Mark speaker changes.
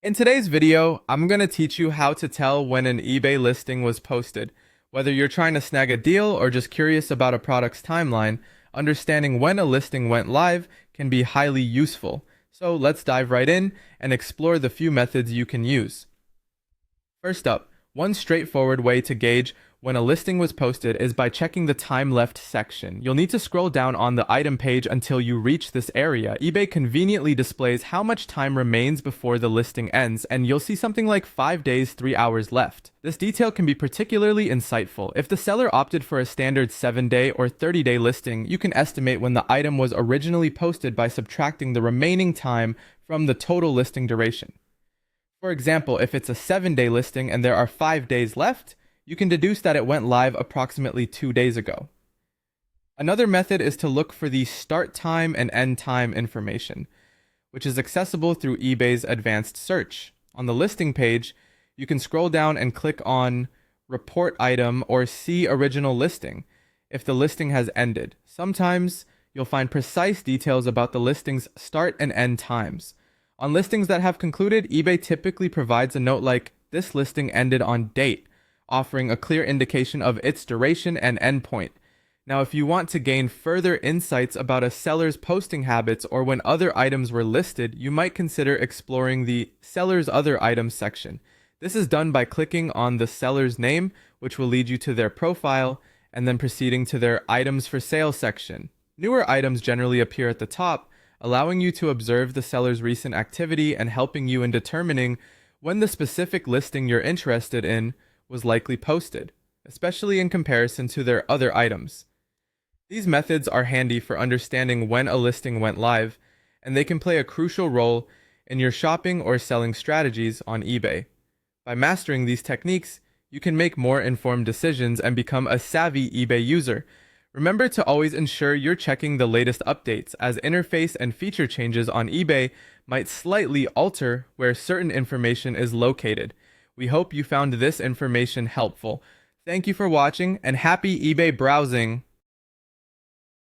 Speaker 1: In today's video, I'm going to teach you how to tell when an eBay listing was posted. Whether you're trying to snag a deal or just curious about a product's timeline, understanding when a listing went live can be highly useful. So let's dive right in and explore the few methods you can use. First up, one straightforward way to gauge when a listing was posted is by checking the time left section. You'll need to scroll down on the item page until you reach this area. eBay conveniently displays how much time remains before the listing ends, and you'll see something like 5 days, 3 hours left. This detail can be particularly insightful. If the seller opted for a standard 7-day or 30-day listing, you can estimate when the item was originally posted by subtracting the remaining time from the total listing duration. For example, if it's a 7-day listing and there are 5 days left, you can deduce that it went live approximately 2 days ago. Another method is to look for the start time and end time information, which is accessible through eBay's advanced search. On the listing page, you can scroll down and click on Report Item or See Original Listing if the listing has ended. Sometimes you'll find precise details about the listing's start and end times. On listings that have concluded, eBay typically provides a note like, "This listing ended on date," offering a clear indication of its duration and endpoint. Now, if you want to gain further insights about a seller's posting habits or when other items were listed, you might consider exploring the Seller's Other Items section. This is done by clicking on the seller's name, which will lead you to their profile, and then proceeding to their Items for Sale section. Newer items generally appear at the top, allowing you to observe the seller's recent activity and helping you in determining when the specific listing you're interested in was likely posted, especially in comparison to their other items. These methods are handy for understanding when a listing went live, and they can play a crucial role in your shopping or selling strategies on eBay. By mastering these techniques, you can make more informed decisions and become a savvy eBay user. Remember to always ensure you're checking the latest updates, as interface and feature changes on eBay might slightly alter where certain information is located. We hope you found this information helpful. Thank you for watching, and happy eBay browsing!